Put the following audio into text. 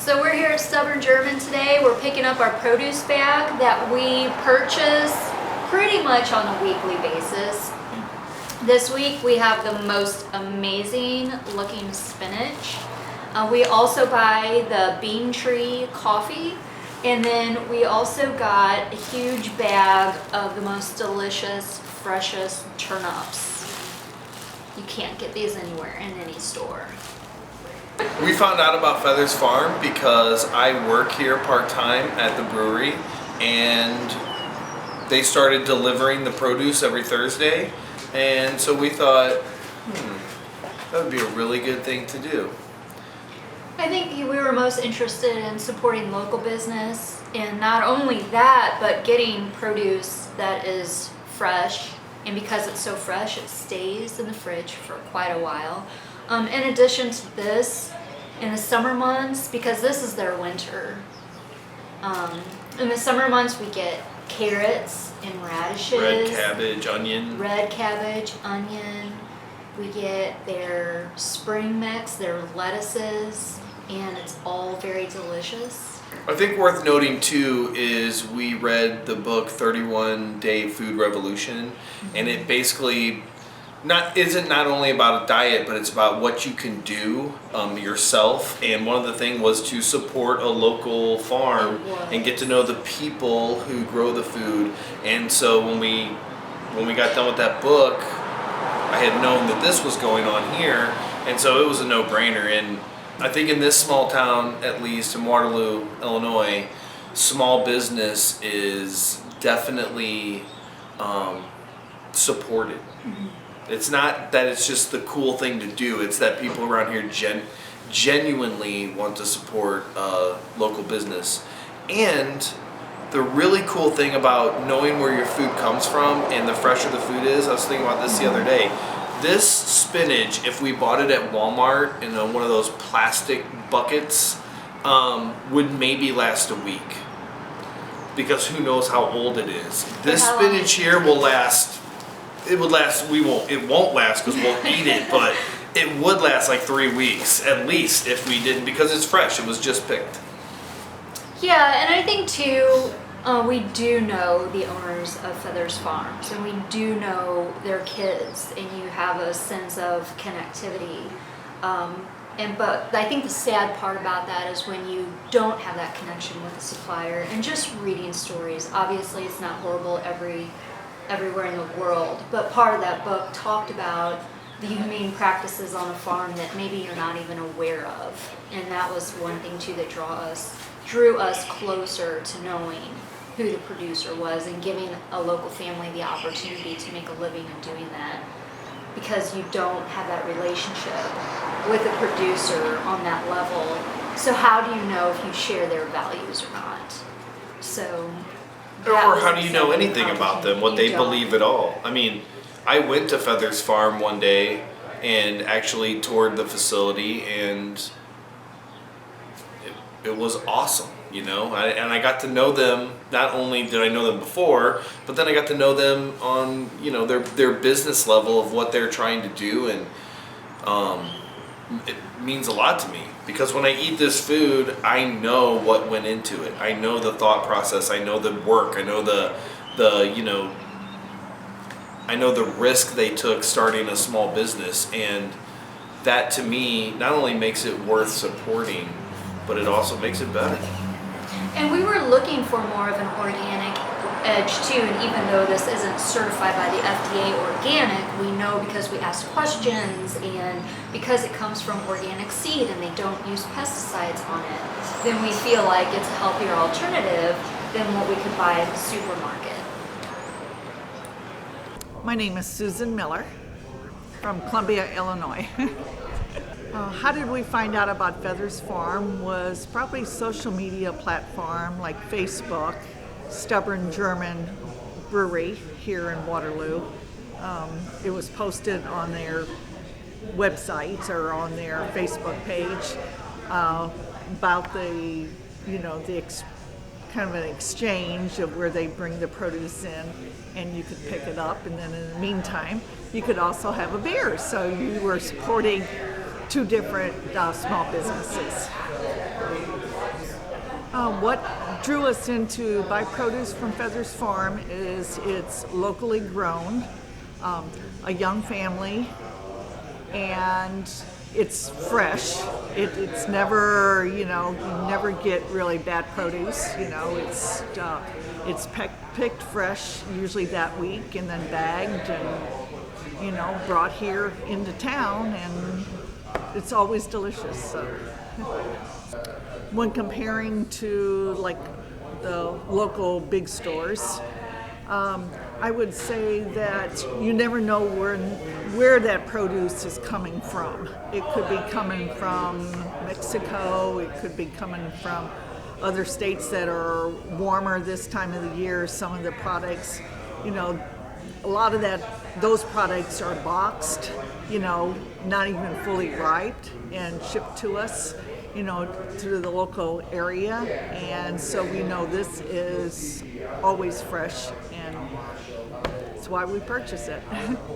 So we're here at Stubborn German today. We're picking up our produce bag that we purchase pretty much on a weekly basis. This week we have the most amazing looking spinach. We also buy the Bean Tree coffee, and then we also got a huge bag of the most delicious, freshest turnips. You can't get these anywhere in any store. We found out about Feathers Farm because I work here part-time at the brewery, and they started delivering the produce every Thursday, and so we thought, that would be a really good thing to do. I think we were most interested in supporting local business, and not only that, but getting produce that is fresh, and because it's so fresh, it stays in the fridge for quite a while. In addition to this, in the summer months, because this is their winter, in the summer months we get carrots and radishes. Red cabbage, onion. We get their spring mix, their lettuces, and it's all very delicious. I think worth noting too is we read the book 31 Day Food Revolution, and it basically isn't not only about a diet, but it's about what you can do yourself. And one of the things was to support a local farm and get to know the people who grow the food. And so when we got done with that book, I had known that this was going on here, and so it was a no-brainer. And I think in this small town, at least in Waterloo, Illinois, small business is definitely supported. Mm-hmm. It's not that it's just the cool thing to do, it's that people around here genuinely want to support local business. And the really cool thing about knowing where your food comes from and the fresher the food is, I was thinking about this the other day, this spinach, if we bought it at Walmart in one of those plastic buckets, would maybe last a week. Because who knows how old it is. This spinach here will last. It won't last because we'll eat it, but it would last like 3 weeks at least if we didn't, because it's fresh. It was just picked. Yeah, and I think too, we do know the owners of Feathers Farms, and we do know their kids, and you have a sense of connectivity. But I think the sad part about that is when you don't have that connection with the supplier, and just reading stories. Obviously, it's not horrible everywhere in the world, but part of that book talked about the humane practices on a farm that maybe you're not even aware of, and that was one thing too that drew us closer to knowing who the producer was and giving a local family the opportunity to make a living in doing that, because you don't have that relationship with the producer on that level. So how do you know if you share their values or not? So or how do you know anything about them, what they believe at all? I mean, I went to Feathers Farm one day and actually toured the facility, and it was awesome, you know? And I got to know them. Not only did I know them before, but then I got to know them on, you know, their business level of what they're trying to do, and it means a lot to me. Because when I eat this food, I know what went into it. I know the thought process. I know the work. I know I know the risk they took starting a small business, and that to me not only makes it worth supporting, but it also makes it better. And we were looking for more of an organic edge too, and even though this isn't certified by the FDA organic, we know because we asked questions and because it comes from organic seed and they don't use pesticides on it, then we feel like it's a healthier alternative than what we could buy at the supermarket. My name is Susan Miller from Columbia, Illinois. How did we find out about Feathers Farm? Was probably social media platform like Facebook, Stubborn German Brewery here in Waterloo. It was posted on their website or on their Facebook page about the kind of an exchange of where they bring the produce in and you could pick it up, and then in the meantime you could also have a beer, so you were supporting two different small businesses. What drew us into buy produce from Feathers Farm is it's locally grown, a young family, and it's fresh. It's never, you never get really bad produce. It's picked fresh, usually that week, and then bagged and brought here into town, and it's always delicious. So. When comparing to like the local big stores, I would say that you never know where that produce is coming from. It could be coming from Mexico, it could be coming from other states that are warmer this time of the year. Some of the products, a lot of those products are boxed, not even fully ripe and shipped to us, to the local area. And so we know this is always fresh, and that's why we purchase it.